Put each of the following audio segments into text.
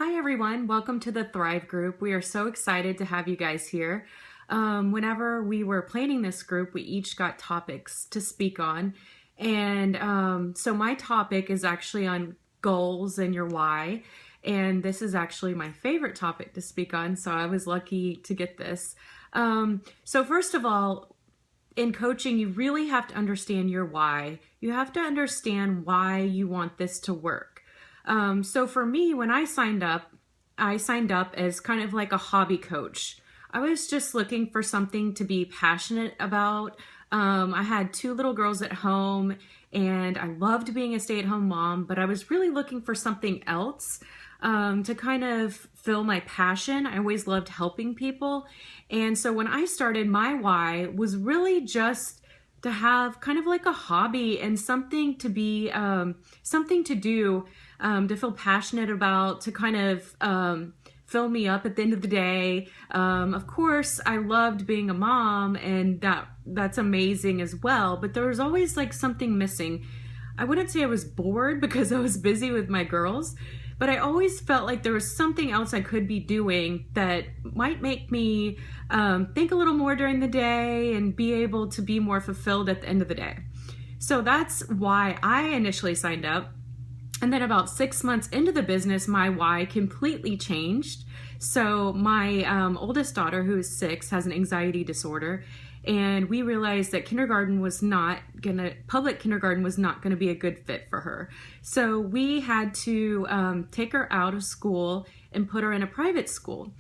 Hi everyone, welcome to the Thrive group. We are so excited to have you guys here. Whenever we were planning this group, we each got topics to speak on. So my topic is actually on goals and your why. And this is actually my favorite topic to speak on, so I was lucky to get this. So first of all, in coaching, you really have to understand your why. You have to understand why you want this to work. So for me, when I signed up as kind of like a hobby coach. I was just looking for something to be passionate about. I had two little girls at home and I loved being a stay-at-home mom, but I was really looking for something else to kind of fill my passion. I always loved helping people. And so when I started, my why was really just to have kind of like a hobby and something to be, something to do, to feel passionate about, to kind of fill me up at the end of the day. Of course, I loved being a mom, and that's amazing as well, but there was always like something missing. I wouldn't say I was bored because I was busy with my girls, but I always felt like there was something else I could be doing that might make me think a little more during the day and be able to be more fulfilled at the end of the day. So that's why I initially signed up. And then about 6 months into the business, my why completely changed. So my oldest daughter, who is 6, has an anxiety disorder. And we realized that public kindergarten was not gonna be a good fit for her. So we had to take her out of school and put her in a private school.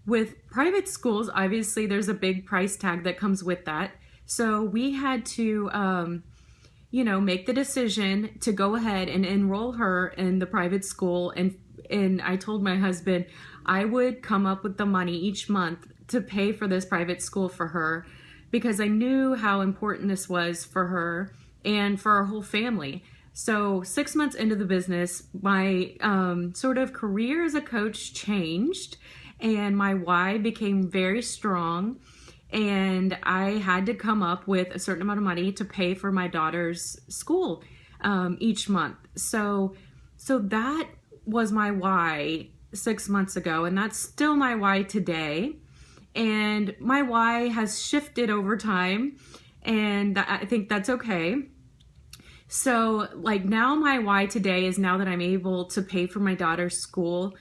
With private schools, obviously there's a big price tag that comes with that. So we had to make the decision to go ahead and enroll her in the private school. And I told my husband I would come up with the money each month to pay for this private school for her, because I knew how important this was for her and for our whole family. So 6 months into the business, my sort of career as a coach changed and my why became very strong. And I had to come up with a certain amount of money to pay for my daughter's school each month. So that was my why 6 months ago, and that's still my why today. And my why has shifted over time, and I think that's okay. So like now my why today is now that I'm able to pay for my daughter's school.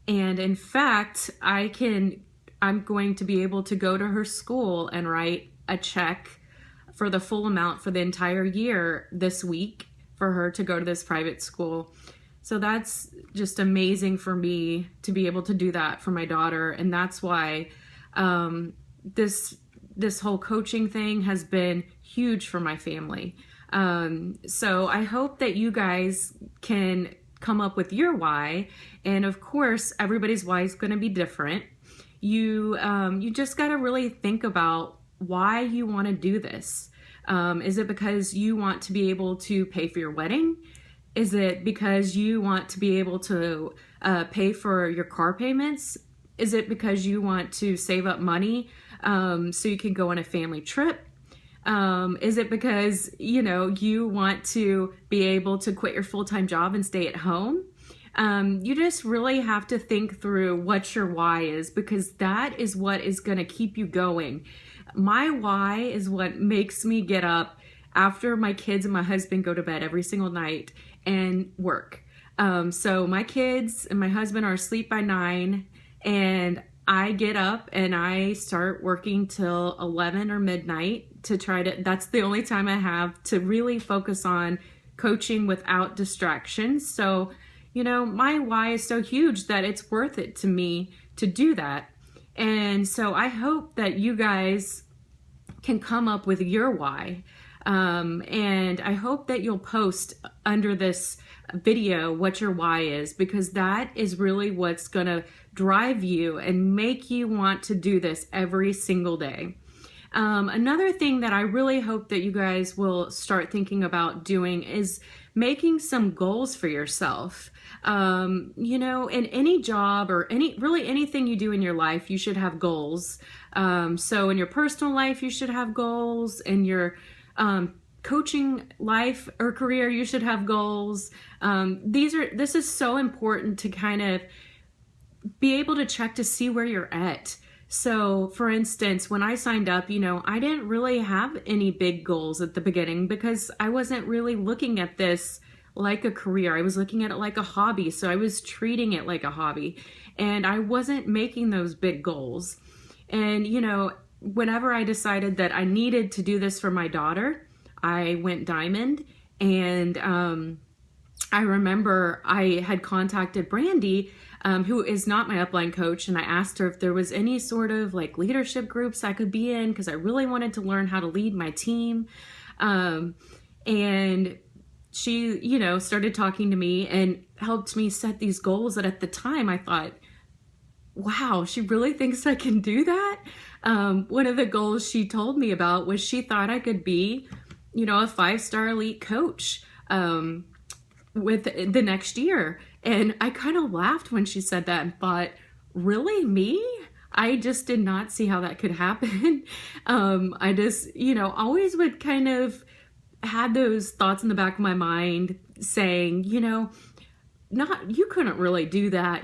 And in fact, I'm going to be able to go to her school and write a check for the full amount for the entire year this week for her to go to this private school. So that's just amazing for me to be able to do that for my daughter. And that's why this whole coaching thing has been huge for my family. So I hope that you guys can come up with your why. And of course, everybody's why is going to be different. You just got to really think about why you want to do this. Is it because you want to be able to pay for your wedding? Is it because you want to be able to pay for your car payments? Is it because you want to save up money so you can go on a family trip? Is it because, you want to be able to quit your full-time job and stay at home? You just really have to think through what your why is, because that is what is going to keep you going. My why is what makes me get up after my kids and my husband go to bed every single night and work. So my kids and my husband are asleep by 9, and I get up and I start working till 11 or midnight that's the only time I have to really focus on coaching without distractions. So my why is so huge that it's worth it to me to do that. And so I hope that you guys can come up with your why. And I hope that you'll post under this video what your why is, because that is really what's going to drive you and make you want to do this every single day. Another thing that I really hope that you guys will start thinking about doing is making some goals for yourself. In any job or anything you do in your life, you should have goals. So in your personal life, you should have goals. In your coaching life or career, you should have goals. This is so important to kind of be able to check to see where you're at. So, for instance, when I signed up, I didn't really have any big goals at the beginning because I wasn't really looking at this like a career. I was looking at it like a hobby. So I was treating it like a hobby, and I wasn't making those big goals. And, whenever I decided that I needed to do this for my daughter, I went diamond. And I remember I had contacted Brandy, who is not my upline coach, and I asked her if there was any sort of like leadership groups I could be in because I really wanted to learn how to lead my team. And she, started talking to me and helped me set these goals that at the time I thought, wow, she really thinks I can do that. One of the goals she told me about was she thought I could be, a 5-star elite coach with the next year. And I kind of laughed when she said that and thought, really, me? I just did not see how that could happen. I just, always would kind of had those thoughts in the back of my mind saying, you couldn't really do that.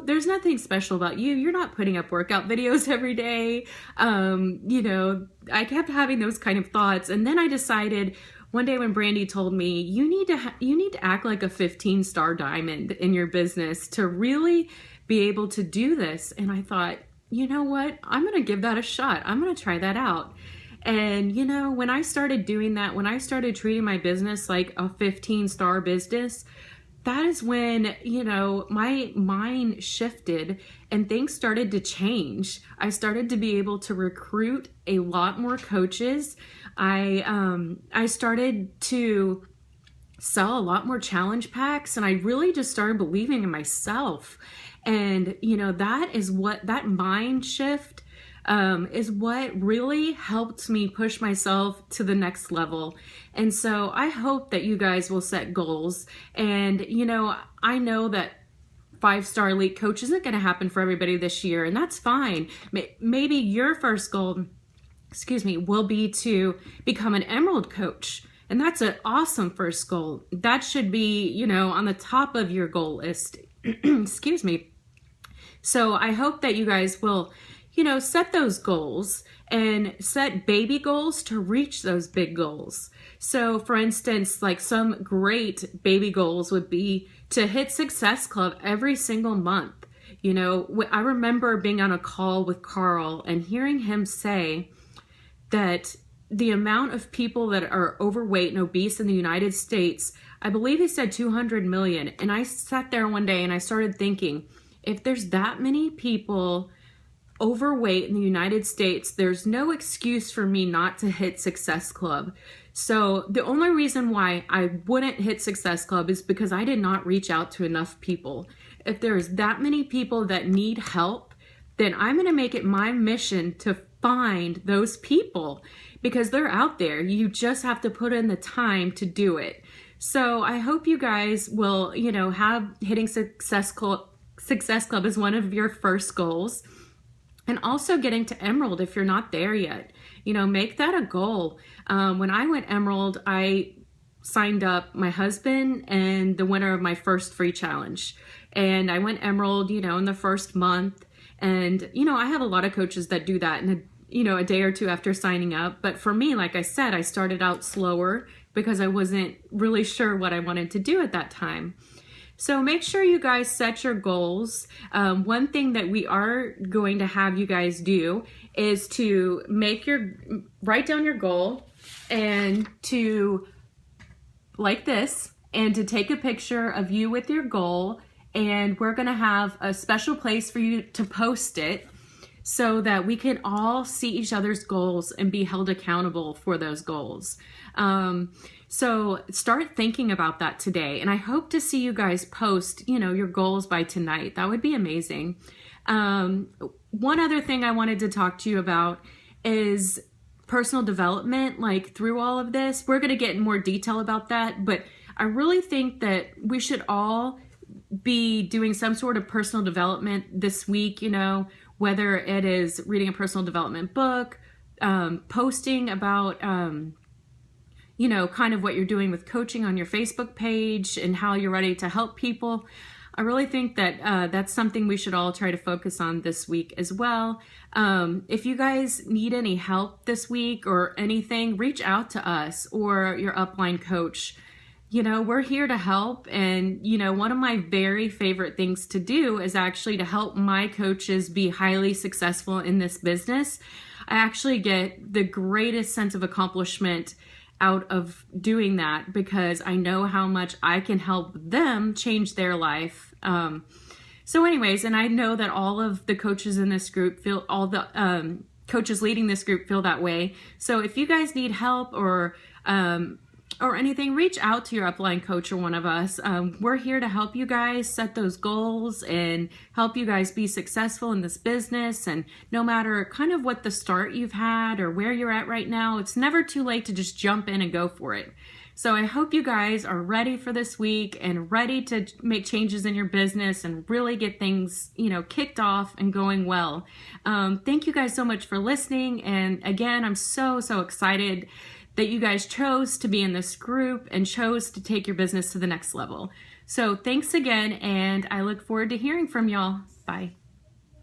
There's nothing special about you. You're not putting up workout videos every day. I kept having those kind of thoughts. And then I decided one day when Brandy told me, you need to act like a 15-star diamond in your business to really be able to do this. And I thought, you know what? I'm going to give that a shot. I'm going to try that out. And, when I started doing that, when I started treating my business like a 15-star business, that is when, my mind shifted and things started to change. I started to be able to recruit a lot more coaches. I started to sell a lot more challenge packs, and I really just started believing in myself. And, that mind shift is what really helped me push myself to the next level. And so I hope that you guys will set goals. And, I know that 5-star elite coach isn't going to happen for everybody this year, and that's fine. Maybe your first goal, will be to become an emerald coach. And that's an awesome first goal. That should be, on the top of your goal list. So I hope that you guys will set those goals and set baby goals to reach those big goals. So for instance, like some great baby goals would be to hit Success Club every single month. I remember being on a call with Carl and hearing him say that the amount of people that are overweight and obese in the United States, I believe he said 200 million. And I sat there one day and I started thinking, if there's that many people overweight in the United States, there's no excuse for me not to hit Success Club. So the only reason why I wouldn't hit Success Club is because I did not reach out to enough people. If there's that many people that need help, then I'm going to make it my mission to find those people because they're out there. You just have to put in the time to do it. So I hope you guys will, have hitting Success Club as one of your first goals. And also getting to Emerald if you're not there yet. Make that a goal. When I went Emerald, I signed up my husband and the winner of my first free challenge. And I went Emerald, in the first month. And, I have a lot of coaches that do that in a day or two after signing up. But for me, like I said, I started out slower because I wasn't really sure what I wanted to do at that time. So make sure you guys set your goals. One thing that we are going to have you guys do is to write down your goal and to like this and to take a picture of you with your goal. And we're going to have a special place for you to post it so that we can all see each other's goals and be held accountable for those goals. So start thinking about that today. And I hope to see you guys post, your goals by tonight. That would be amazing. One other thing I wanted to talk to you about is personal development. Like through all of this, we're going to get in more detail about that. But I really think that we should all be doing some sort of personal development this week, whether it is reading a personal development book, posting about, kind of what you're doing with coaching on your Facebook page and how you're ready to help people. I really think that that's something we should all try to focus on this week as well. If you guys need any help this week or anything, reach out to us or your upline coach. We're here to help. And, one of my very favorite things to do is actually to help my coaches be highly successful in this business. I actually get the greatest sense of accomplishment out of doing that because I know how much I can help them change their life. So anyways, and I know that all of the coaches in this group coaches leading this group feel that way. So if you guys need help or anything, reach out to your upline coach or one of us. We're here to help you guys set those goals and help you guys be successful in this business. And no matter kind of what the start you've had or where you're at right now, it's never too late to just jump in and go for it. So I hope you guys are ready for this week and ready to make changes in your business and really get things, kicked off and going well. Thank you guys so much for listening. And again, I'm so excited that you guys chose to be in this group and chose to take your business to the next level. So thanks again, and I look forward to hearing from y'all. Bye.